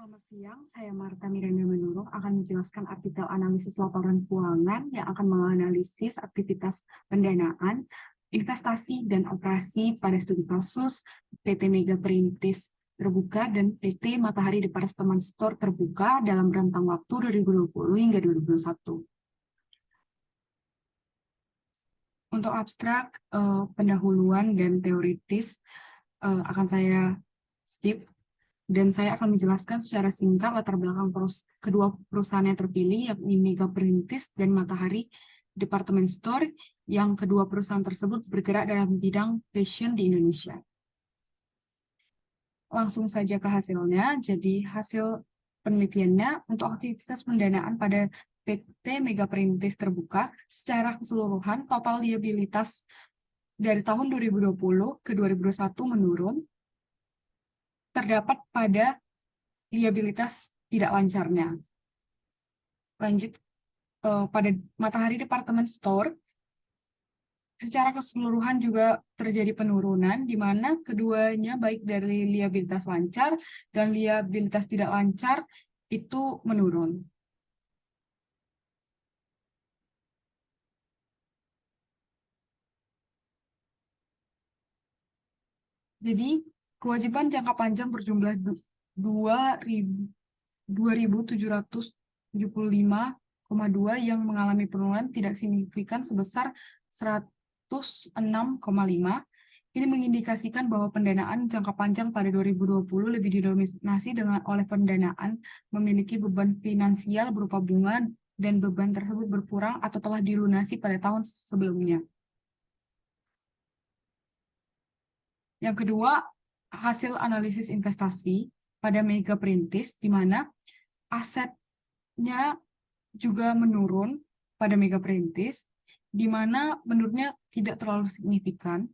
Selamat siang, saya Marta Miranda Manurung akan menjelaskan artikel analisis laporan keuangan yang akan menganalisis aktivitas pendanaan, investasi, dan operasi pada studi kasus PT Mega Perintis Terbuka dan PT Matahari Department Store Terbuka dalam rentang waktu 2020 hingga 2021. Untuk abstrak, pendahuluan dan teoritis akan saya skip. Dan saya akan menjelaskan secara singkat latar belakang kedua perusahaan yang terpilih, yakni Mega Perintis dan Matahari Department Store, yang kedua perusahaan tersebut bergerak dalam bidang fashion di Indonesia. Langsung saja ke hasilnya. Jadi hasil penelitiannya untuk aktivitas pendanaan pada PT Mega Perintis Terbuka secara keseluruhan total liabilitas dari tahun 2020 ke 2021 menurun, terdapat pada liabilitas tidak lancarnya. Lanjut, pada Matahari Department Store, secara keseluruhan juga terjadi penurunan, di mana keduanya baik dari liabilitas lancar dan liabilitas tidak lancar itu menurun. Jadi, kewajiban jangka panjang berjumlah 2.775,2 yang mengalami penurunan tidak signifikan sebesar 106,5. Ini mengindikasikan bahwa pendanaan jangka panjang pada 2020 lebih didominasi oleh pendanaan memiliki beban finansial berupa bunga dan beban tersebut berkurang atau telah dilunasi pada tahun sebelumnya. Yang kedua, hasil analisis investasi pada Mega Perintis, di mana asetnya juga menurun pada Mega Perintis, di mana menurunnya tidak terlalu signifikan.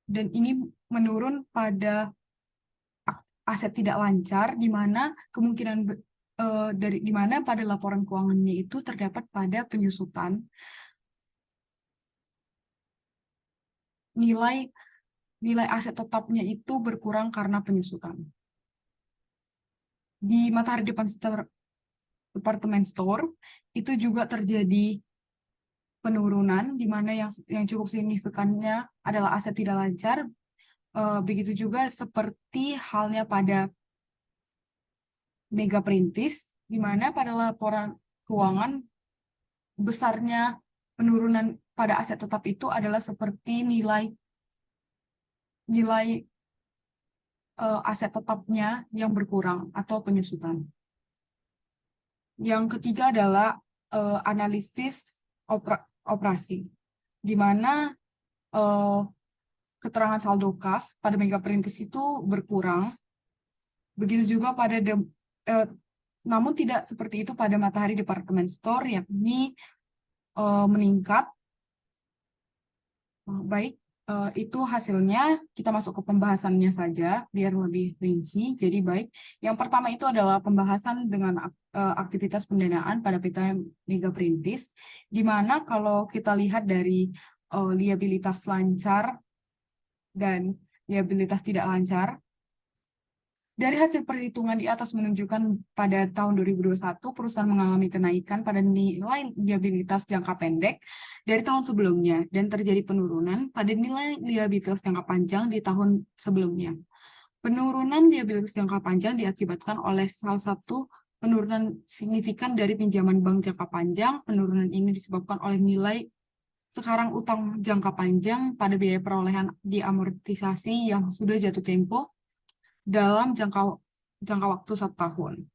Dan ini menurun pada aset tidak lancar, di mana kemungkinan di mana pada laporan keuangannya itu terdapat pada penyusutan nilai aset tetapnya itu berkurang karena penyusutan. Di Matahari Department Store itu juga terjadi penurunan, di mana yang cukup signifikannya adalah aset tidak lancar. Begitu juga seperti halnya pada Mega Perintis, di mana pada laporan keuangan besarnya penurunan pada aset tetap itu adalah seperti nilai aset tetapnya yang berkurang atau penyusutan. Yang ketiga adalah analisis operasi, di mana keterangan saldo kas pada Mega Perintis itu berkurang. Begitu juga pada namun tidak seperti itu pada Matahari Department Store, yakni meningkat. Baik, itu hasilnya. Kita masuk ke pembahasannya saja biar lebih rinci. Jadi baik, yang pertama itu adalah pembahasan dengan aktivitas pendanaan pada PT Mega Perintis, di mana kalau kita lihat dari liabilitas lancar dan liabilitas tidak lancar, dari hasil perhitungan di atas menunjukkan pada tahun 2021 perusahaan mengalami kenaikan pada nilai liabilitas jangka pendek dari tahun sebelumnya dan terjadi penurunan pada nilai liabilitas jangka panjang di tahun sebelumnya. Penurunan liabilitas jangka panjang diakibatkan oleh salah satu penurunan signifikan dari pinjaman bank jangka panjang. Penurunan ini disebabkan oleh nilai sekarang utang jangka panjang pada biaya perolehan diamortisasi yang sudah jatuh tempo dalam jangka waktu 1 tahun.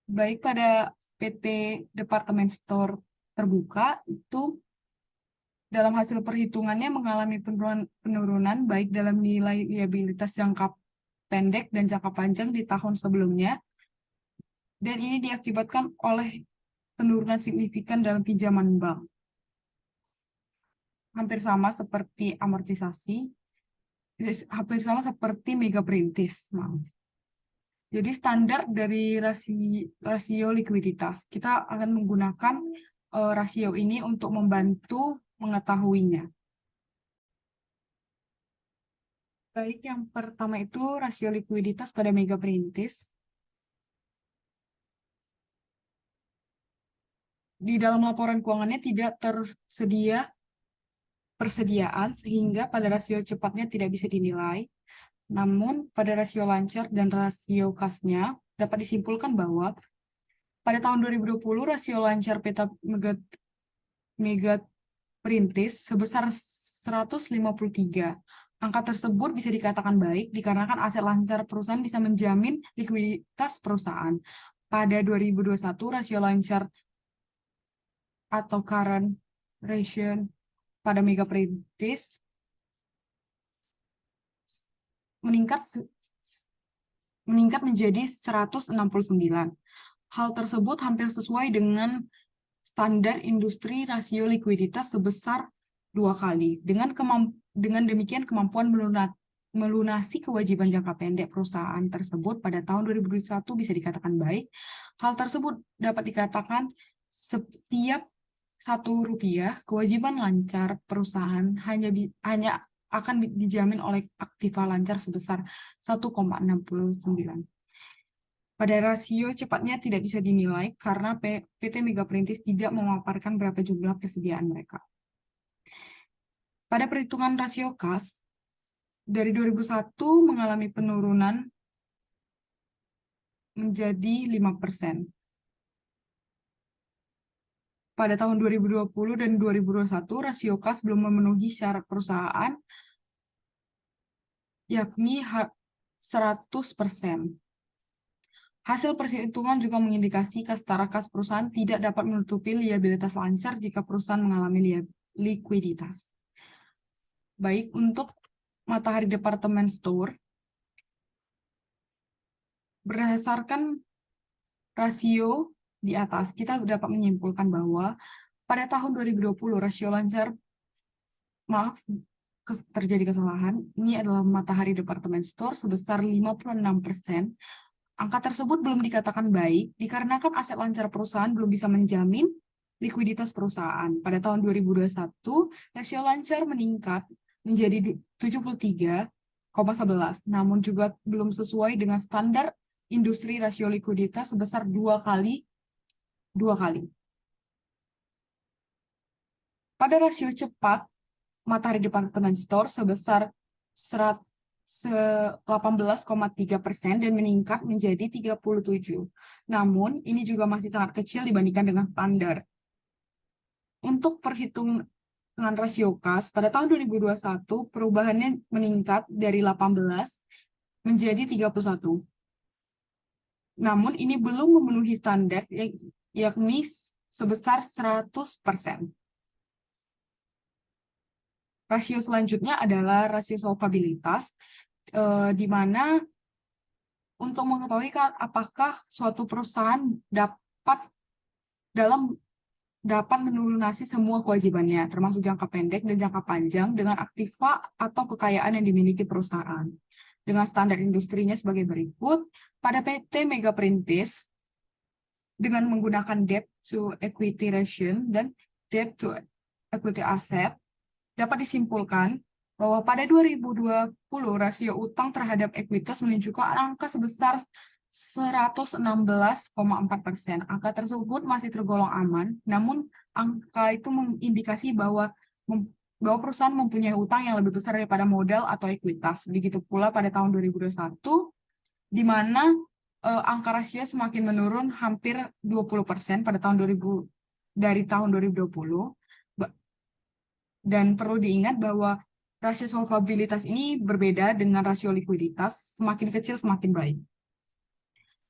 Baik, pada PT Department Store Terbuka itu dalam hasil perhitungannya mengalami penurunan baik dalam nilai liabilitas jangka pendek dan jangka panjang di tahun sebelumnya, dan ini diakibatkan oleh penurunan signifikan dalam pinjaman bank. Hampir sama seperti amortisasi, hampir sama seperti Mega Perintis. Jadi standar dari rasio likuiditas, kita akan menggunakan rasio ini untuk membantu mengetahuinya. Baik, yang pertama itu rasio likuiditas pada Mega Perintis. Di dalam laporan keuangannya tidak tersedia persediaan sehingga pada rasio cepatnya tidak bisa dinilai. Namun pada rasio lancar dan rasio kasnya dapat disimpulkan bahwa pada tahun 2020 rasio lancar peta Mega Perintis sebesar 153. Angka tersebut bisa dikatakan baik dikarenakan aset lancar perusahaan bisa menjamin likuiditas perusahaan. Pada 2021, rasio lancar atau current ratio pada Mega Perintis meningkat menjadi 169. Hal tersebut hampir sesuai dengan standar industri rasio likuiditas sebesar 2 kali. Dengan demikian kemampuan melunasi kewajiban jangka pendek perusahaan tersebut pada tahun 2021 bisa dikatakan baik. Hal tersebut dapat dikatakan setiap Rp1 kewajiban lancar perusahaan hanya akan dijamin oleh aktiva lancar sebesar 1,69. Pada rasio cepatnya tidak bisa dinilai karena PT Mega Perintis tidak memaparkan berapa jumlah persediaan mereka. Pada perhitungan rasio kas, dari 2001 mengalami penurunan menjadi 5%. Pada tahun 2020 dan 2021, rasio kas belum memenuhi syarat perusahaan, yakni 100%. Hasil perhitungan juga mengindikasi setara kas perusahaan tidak dapat menutupi liabilitas lancar jika perusahaan mengalami likuiditas. Baik, untuk Matahari Department Store, berdasarkan rasio di atas, kita dapat menyimpulkan bahwa pada tahun 2020 rasio lancar, terjadi kesalahan, ini adalah Matahari Department Store sebesar 56%. Angka tersebut belum dikatakan baik dikarenakan aset lancar perusahaan belum bisa menjamin likuiditas perusahaan. Pada tahun 2021, rasio lancar meningkat menjadi 73,11, namun juga belum sesuai dengan standar industri rasio likuiditas sebesar 2 kali. Pada rasio cepat, Matahari Department Store sebesar 18,3% dan meningkat menjadi 37. Namun, ini juga masih sangat kecil dibandingkan dengan standar. Untuk perhitungan rasio kas, pada tahun 2021, perubahannya meningkat dari 18 menjadi 31. Namun, ini belum memenuhi standar, yakni sebesar 100%. Rasio selanjutnya adalah rasio solvabilitas, di mana untuk mengetahui apakah suatu perusahaan dapat melunasi semua kewajibannya, termasuk jangka pendek dan jangka panjang, dengan aktiva atau kekayaan yang dimiliki perusahaan. Dengan standar industrinya sebagai berikut, pada PT Mega Perintis, dengan menggunakan debt to equity ratio dan debt to equity asset, dapat disimpulkan bahwa pada 2020 rasio utang terhadap ekuitas menunjukkan angka sebesar 116,4%. Angka tersebut masih tergolong aman, namun angka itu mengindikasi bahwa perusahaan mempunyai utang yang lebih besar daripada modal atau ekuitas. Begitu pula pada tahun 2021, di mana angka rasio semakin menurun hampir 20% pada tahun 2000 dari tahun 2020. Dan perlu diingat bahwa rasio solvabilitas ini berbeda dengan rasio likuiditas, semakin kecil semakin baik.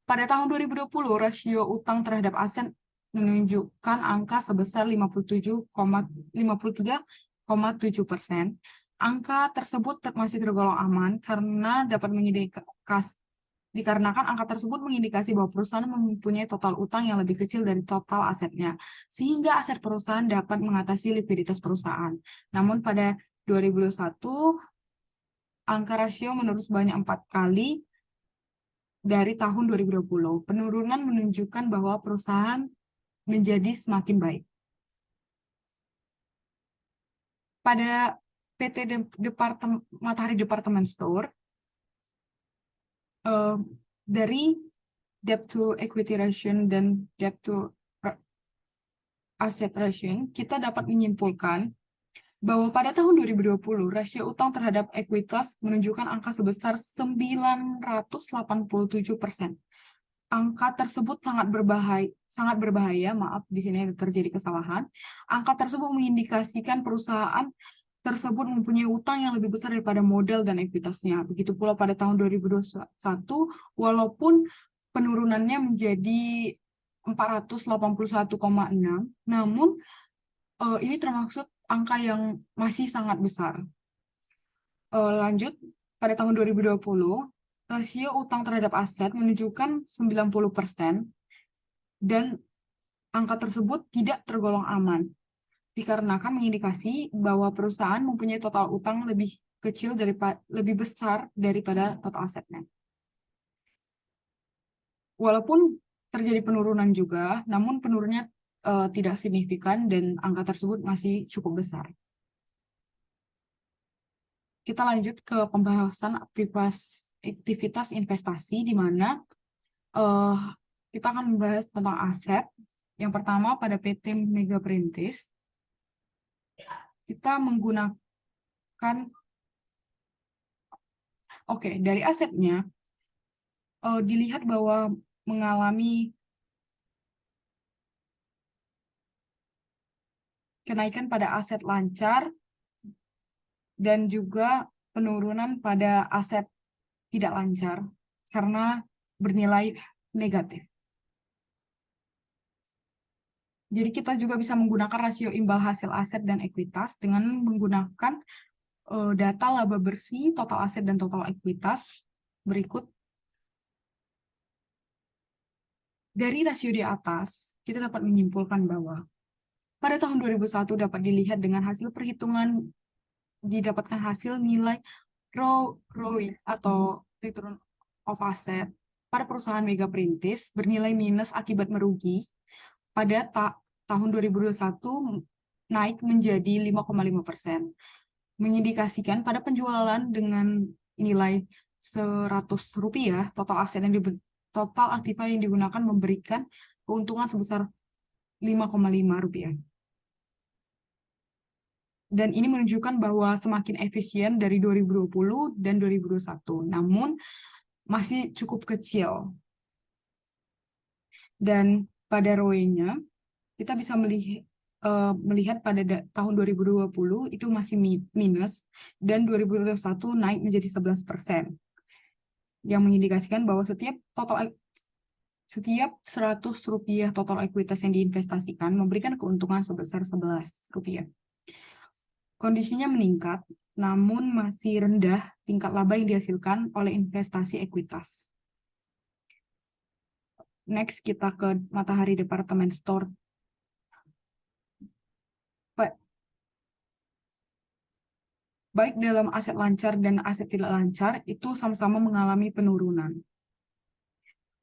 Pada tahun 2020, rasio utang terhadap aset menunjukkan angka sebesar 53,7%. Angka tersebut masih tergolong aman karena dikarenakan angka tersebut mengindikasi bahwa perusahaan mempunyai total utang yang lebih kecil dari total asetnya, sehingga aset perusahaan dapat mengatasi likuiditas perusahaan. Namun pada 2021, angka rasio menurun sebanyak 4 kali dari tahun 2020. Penurunan menunjukkan bahwa perusahaan menjadi semakin baik. Pada PT Matahari Department Store dari debt to equity ratio dan debt to asset ratio, kita dapat menyimpulkan bahwa pada tahun 2020 rasio utang terhadap ekuitas menunjukkan angka sebesar 987%. Angka tersebut sangat berbahaya, maaf di sini terjadi kesalahan. Angka tersebut mengindikasikan perusahaan tersebut mempunyai utang yang lebih besar daripada modal dan ekuitasnya. Begitu pula pada tahun 2021, walaupun penurunannya menjadi 481,6, namun ini termasuk angka yang masih sangat besar. Lanjut, pada tahun 2020, rasio utang terhadap aset menunjukkan 90%, dan angka tersebut tidak tergolong aman, dikarenakan mengindikasi bahwa perusahaan mempunyai total utang lebih besar daripada total asetnya. Walaupun terjadi penurunan juga, namun penurunannya tidak signifikan dan angka tersebut masih cukup besar. Kita lanjut ke pembahasan aktivitas investasi, di mana kita akan membahas tentang aset. Yang pertama, pada PT Mega Perintis, kita menggunakan, dari asetnya, dilihat bahwa mengalami kenaikan pada aset lancar dan juga penurunan pada aset tidak lancar karena bernilai negatif. Jadi kita juga bisa menggunakan rasio imbal hasil aset dan ekuitas dengan menggunakan data laba bersih, total aset, dan total ekuitas berikut. Dari rasio di atas, kita dapat menyimpulkan bahwa pada tahun 2001 dapat dilihat dengan hasil perhitungan didapatkan hasil nilai ROI atau Return of Asset pada perusahaan Mega Perintis bernilai minus akibat merugi pada tahun 2021 naik menjadi 5,5%, mengindikasikan pada penjualan dengan nilai Rp100, total aktiva yang digunakan memberikan keuntungan sebesar Rp5,5. Dan ini menunjukkan bahwa semakin efisien dari 2020 dan 2021, namun masih cukup kecil. Dan pada ROE-nya, kita bisa melihat pada tahun 2020 itu masih minus, dan 2021 naik menjadi 11%, yang mengindikasikan bahwa setiap Rp100 total ekuitas yang diinvestasikan memberikan keuntungan sebesar Rp11. Kondisinya meningkat, namun masih rendah tingkat laba yang dihasilkan oleh investasi ekuitas. Next, kita ke Matahari Department Store. Baik dalam aset lancar dan aset tidak lancar, itu sama-sama mengalami penurunan.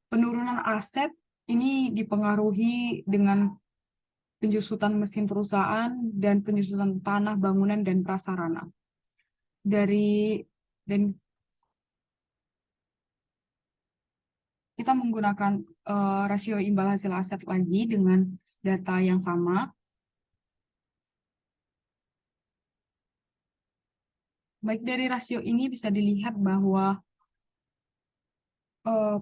Penurunan aset ini dipengaruhi dengan penyusutan mesin perusahaan dan penyusutan tanah, bangunan, dan prasarana. Dan kita menggunakan rasio imbal hasil aset lagi dengan data yang sama. Baik dari rasio ini bisa dilihat bahwa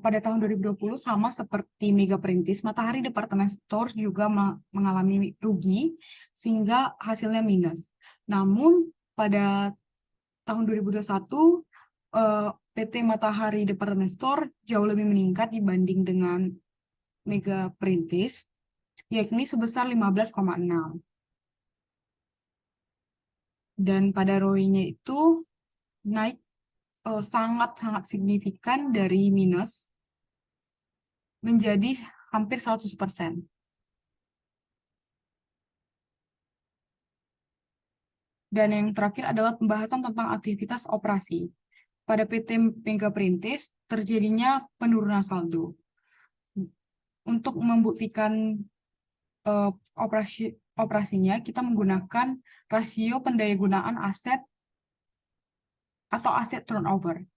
pada tahun 2020 sama seperti Mega Perintis, Matahari Department Store juga mengalami rugi sehingga hasilnya minus. Namun pada tahun 2021 PT Matahari Department Store jauh lebih meningkat dibanding dengan Mega Perintis, yakni sebesar 15,6. Dan pada ROI-nya itu naik sangat-sangat signifikan dari minus menjadi hampir 100%. Dan yang terakhir adalah pembahasan tentang aktivitas operasi. Pada PT Mega Perintis terjadinya penurunan saldo. Untuk membuktikan operasinya, kita menggunakan rasio pendayagunaan aset atau aset turnover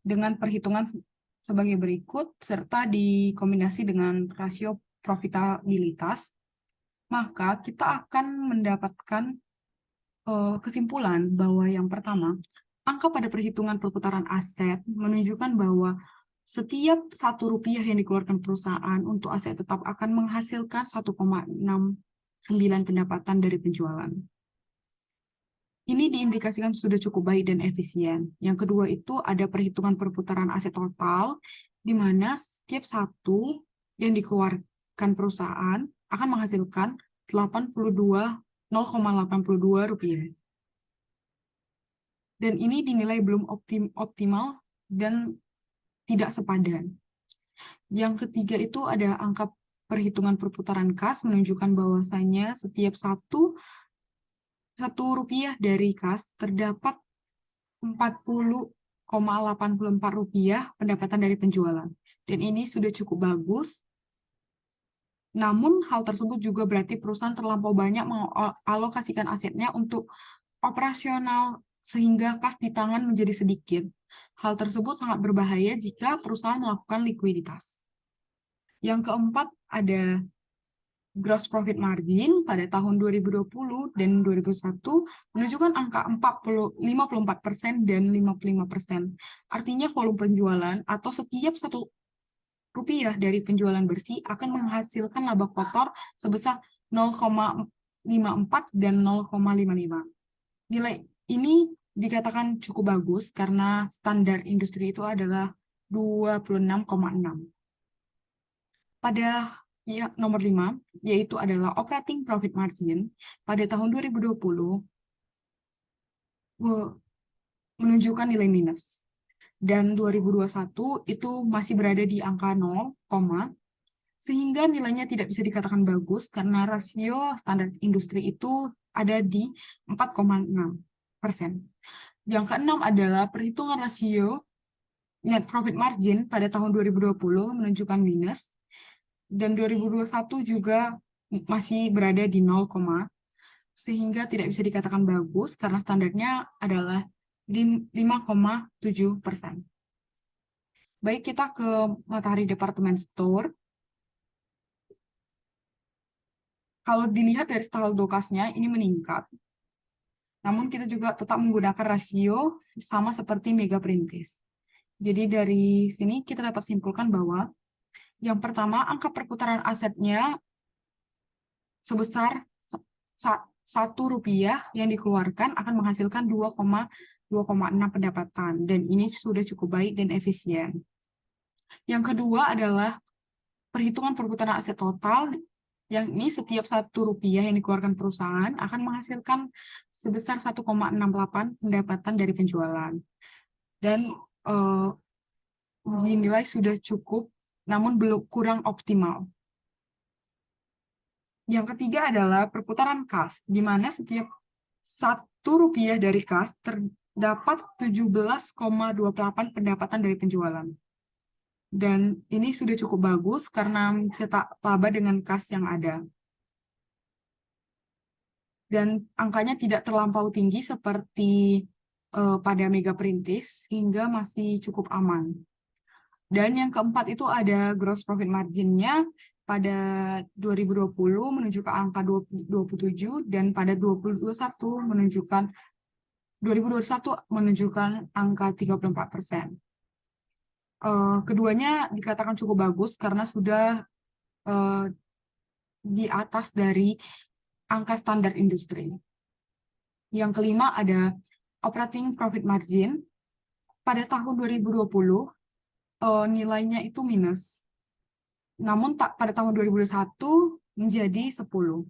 dengan perhitungan sebagai berikut serta dikombinasi dengan rasio profitabilitas, maka kita akan mendapatkan kesimpulan bahwa yang pertama, angka pada perhitungan perputaran aset menunjukkan bahwa setiap Rp1 yang dikeluarkan perusahaan untuk aset tetap akan menghasilkan 1,69 pendapatan dari penjualan. Ini diindikasikan sudah cukup baik dan efisien. Yang kedua itu ada perhitungan perputaran aset total, di mana setiap satu yang dikeluarkan perusahaan akan menghasilkan 0,82 rupiah. Dan ini dinilai belum optimal dan tidak sepadan. Yang ketiga itu ada angka perhitungan perputaran kas menunjukkan bahwasanya setiap satu rupiah dari kas terdapat 40,84 rupiah pendapatan dari penjualan. Dan ini sudah cukup bagus. Namun hal tersebut juga berarti perusahaan terlampau banyak mengalokasikan asetnya untuk operasional sehingga kas di tangan menjadi sedikit. Hal tersebut sangat berbahaya jika perusahaan melakukan likuiditas. Yang keempat ada gross profit margin pada tahun 2020 dan 2021 menunjukkan angka 54% dan 55%. Artinya volume penjualan atau setiap Rp1 dari penjualan bersih akan menghasilkan laba kotor sebesar 0,54 dan 0,55. Nilai ini dikatakan cukup bagus karena standar industri itu adalah 26,6. Pada nomor 5, yaitu adalah operating profit margin pada tahun 2020 menunjukkan nilai minus. Dan 2021 itu masih berada di angka 0, sehingga nilainya tidak bisa dikatakan bagus karena rasio standar industri itu ada di 4,6%. Yang keenam adalah perhitungan rasio net profit margin pada tahun 2020 menunjukkan minus, dan 2021 juga masih berada di 0, sehingga tidak bisa dikatakan bagus karena standarnya adalah di 5,7%. Baik, kita ke Matahari Department Store. Kalau dilihat dari saldo kasnya, ini meningkat. Namun kita juga tetap menggunakan rasio sama seperti Mega Perintis. Jadi dari sini kita dapat simpulkan bahwa yang pertama, angka perputaran asetnya sebesar Rp1 yang dikeluarkan akan menghasilkan 2,6 pendapatan. Dan ini sudah cukup baik dan efisien. Yang kedua adalah perhitungan perputaran aset total, yang ini setiap Rp1 yang dikeluarkan perusahaan akan menghasilkan sebesar 1,68 pendapatan dari penjualan. Dan dinilai sudah cukup, namun belum kurang optimal. Yang ketiga adalah perputaran kas, di mana setiap Rp1 dari kas terdapat 17,28 pendapatan dari penjualan. Dan ini sudah cukup bagus karena mencetak laba dengan kas yang ada. Dan angkanya tidak terlampau tinggi seperti pada Mega Perintis, hingga masih cukup aman. Dan yang keempat itu ada gross profit margin-nya pada 2020 menunjukkan angka 27, dan pada 2021 menunjukkan angka 34%. Keduanya dikatakan cukup bagus karena sudah di atas dari angka standar industri. Yang kelima ada operating profit margin. Pada tahun 2020 nilainya itu minus. Namun pada tahun 2021 menjadi 10.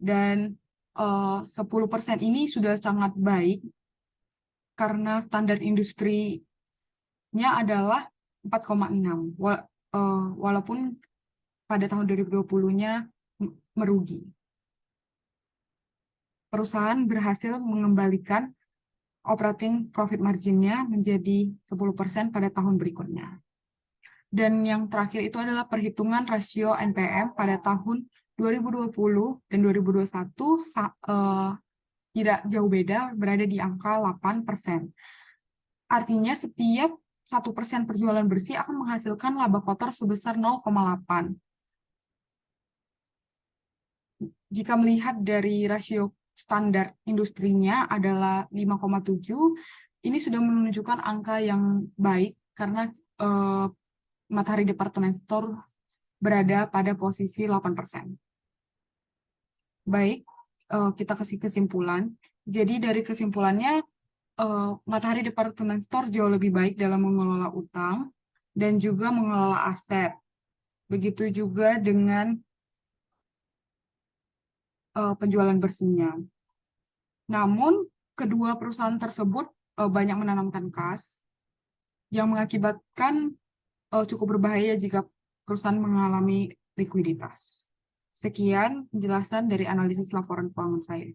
Dan 10% ini sudah sangat baik karena standar industrinya adalah 4,6. Walaupun pada tahun 2020-nya merugi. Perusahaan berhasil mengembalikan operating profit margin-nya menjadi 10% pada tahun berikutnya. Dan yang terakhir itu adalah perhitungan rasio NPM pada tahun 2020 dan 2021 tidak jauh beda, berada di angka 8%. Artinya setiap 1% penjualan bersih akan menghasilkan laba kotor sebesar 0,8. Jika melihat dari rasio standar industrinya adalah 5,7, ini sudah menunjukkan angka yang baik karena Matahari Department Store berada pada posisi 8%. Baik, kita kasih kesimpulan. Jadi dari kesimpulannya, Matahari Department Store jauh lebih baik dalam mengelola utang dan juga mengelola aset. Begitu juga dengan penjualan bersihnya. Namun, kedua perusahaan tersebut banyak menanamkan kas yang mengakibatkan cukup berbahaya jika perusahaan mengalami likuiditas. Sekian penjelasan dari analisis laporan keuangan saya.